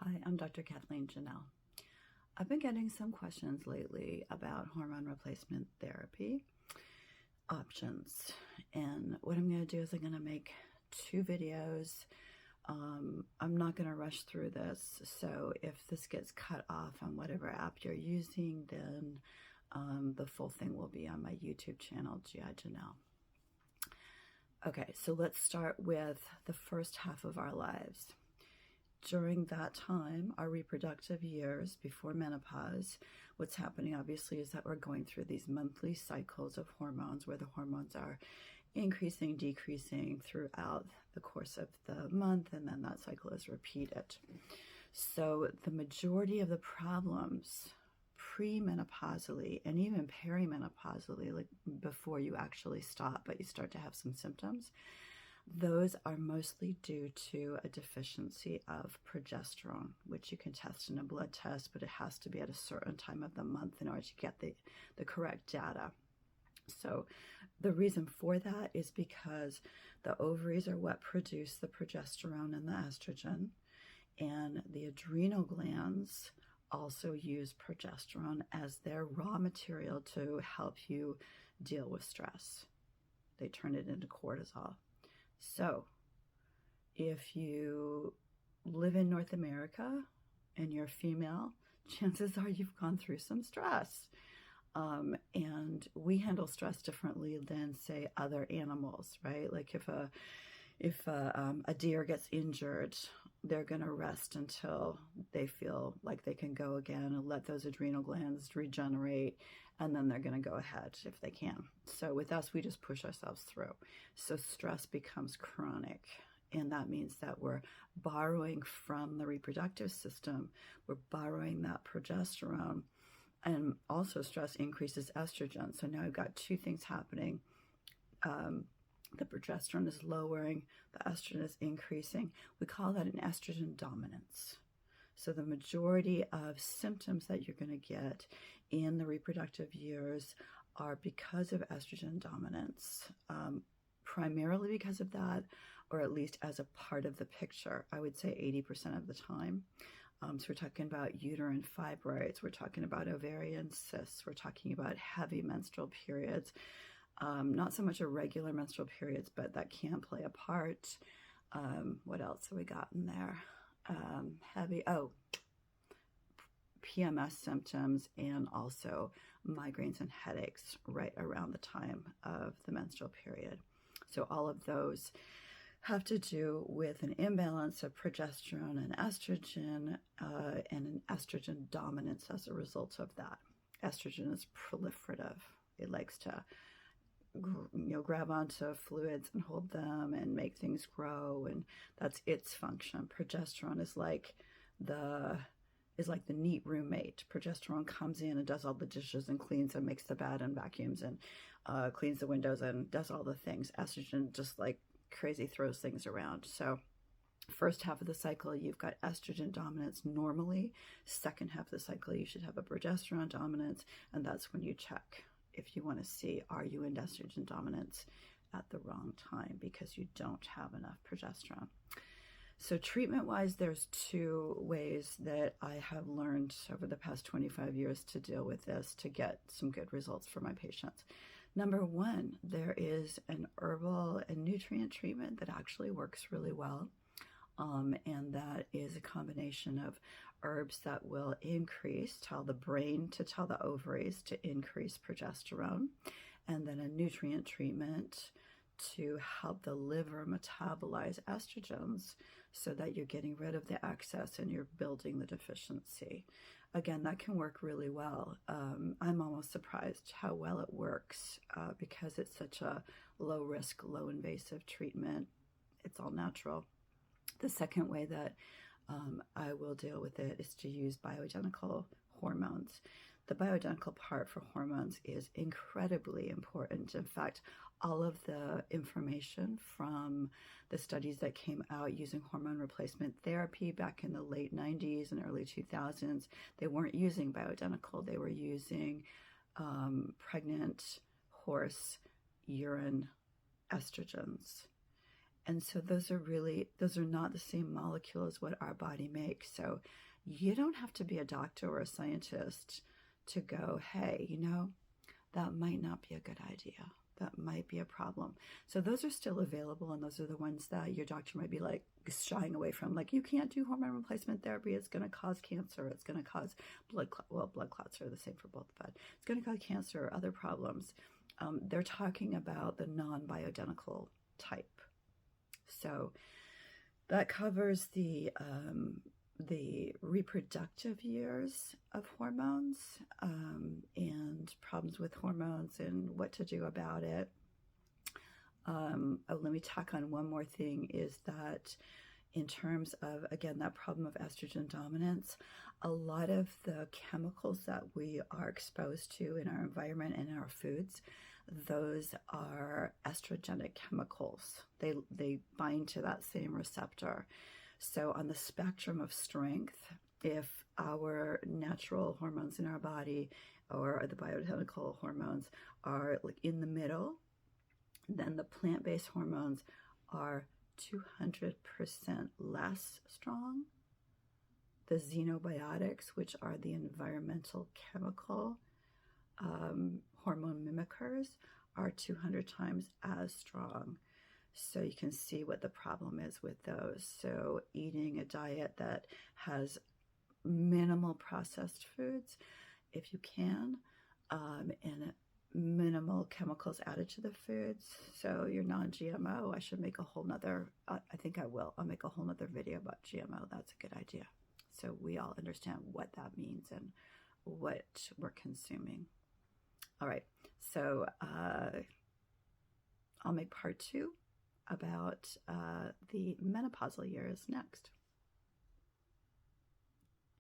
Hi, I'm Dr. Kathleen Janelle. I've been getting some questions lately about hormone replacement therapy options. And what I'm going to do is I'm going to make two videos. I'm not going to rush through this. So if this gets cut off on whatever app you're using, then the full thing will be on my YouTube channel, GI Janelle. Okay, so let's start with the first half of our lives. During that time, our reproductive years before menopause, what's happening obviously is that we're going through these monthly cycles of hormones where the hormones are increasing, decreasing throughout the course of the month, and then that cycle is repeated. So the majority of the problems premenopausally and even perimenopausally, like before you actually stop, but you start to have some symptoms, those are mostly due to a deficiency of progesterone, which you can test in a blood test, but it has to be at a certain time of the month in order to get the correct data. So the reason for that is because the ovaries are what produce the progesterone and the estrogen, and the adrenal glands also use progesterone as their raw material to help you deal with stress. They turn it into cortisol. So if you live in North America and you're female, chances are you've gone through some stress. And we handle stress differently than, say, other animals, right? Like if a deer gets injured, they're going to rest until they feel like they can go again and let those adrenal glands regenerate, and then they're going to go ahead if they can. So with us, we just push ourselves through. So stress becomes chronic, and that means that we're borrowing from the reproductive system. We're borrowing that progesterone, and also stress increases estrogen. So now I've got two things happening. The progesterone is lowering, the estrogen is increasing. We call that an estrogen dominance. So the majority of symptoms that you're going to get in the reproductive years are because of estrogen dominance, primarily because of that, or at least as a part of the picture. I would say 80% of the time. So we're talking about uterine fibroids, we're talking about ovarian cysts, we're talking about heavy menstrual periods. Not so much irregular menstrual periods, but that can play a part. What else have we got in there? PMS symptoms, and also migraines and headaches right around the time of the menstrual period. So all of those have to do with an imbalance of progesterone and estrogen, and an estrogen dominance as a result of that. Estrogen is proliferative. It likes to grab onto fluids and hold them and make things grow, and that's its function. Progesterone is like the neat roommate. Progesterone comes in and does all the dishes and cleans and makes the bed and vacuums and cleans the windows and does all the things. Estrogen just like crazy throws things around. So first half of the cycle, you've got estrogen dominance normally. Second half of the cycle, you should have a progesterone dominance, and that's when you check if you want to see, are you in estrogen dominance at the wrong time because you don't have enough progesterone. So treatment-wise, there's two ways that I have learned over the past 25 years to deal with this to get some good results for my patients. Number one, there is an herbal and nutrient treatment that actually works really well. And that is a combination of herbs that will tell the brain to tell the ovaries to increase progesterone, and then a nutrient treatment to help the liver metabolize estrogens so that you're getting rid of the excess and you're building the deficiency. Again, that can work really well. I'm almost surprised how well it works because it's such a low risk, low invasive treatment. It's all natural. The second way that I will deal with it is to use bioidentical hormones. The bioidentical part for hormones is incredibly important. In fact, all of the information from the studies that came out using hormone replacement therapy back in the late 90s and early 2000s, they weren't using bioidentical. They were using pregnant horse urine estrogens. And so those are not the same molecule as what our body makes. So you don't have to be a doctor or a scientist to go, hey, that might not be a good idea. That might be a problem. So those are still available, and those are the ones that your doctor might be like shying away from. Like, you can't do hormone replacement therapy. It's going to cause cancer. It's going to cause blood clots are the same for both, but it's going to cause cancer or other problems. They're talking about the non-bioidentical type. So that covers the reproductive years of hormones and problems with hormones and what to do about it. Let me tack on one more thing, is that in terms of, again, that problem of estrogen dominance, a lot of the chemicals that we are exposed to in our environment and in our foods, those are estrogenic chemicals. They bind to that same receptor. So on the spectrum of strength, if our natural hormones in our body or the bioidentical hormones are like in the middle, then the plant-based hormones are 200% less strong. The xenobiotics, which are the environmental chemical hormone mimickers, are 200 times as strong. So you can see what the problem is with those. So eating a diet that has minimal processed foods, if you can, and minimal chemicals added to the foods. So you're non-GMO. I should make a whole nother, I think I will. I'll make a whole nother video about GMO. That's a good idea. So we all understand what that means and what we're consuming. All right. So I'll make part 2 about the menopausal years next.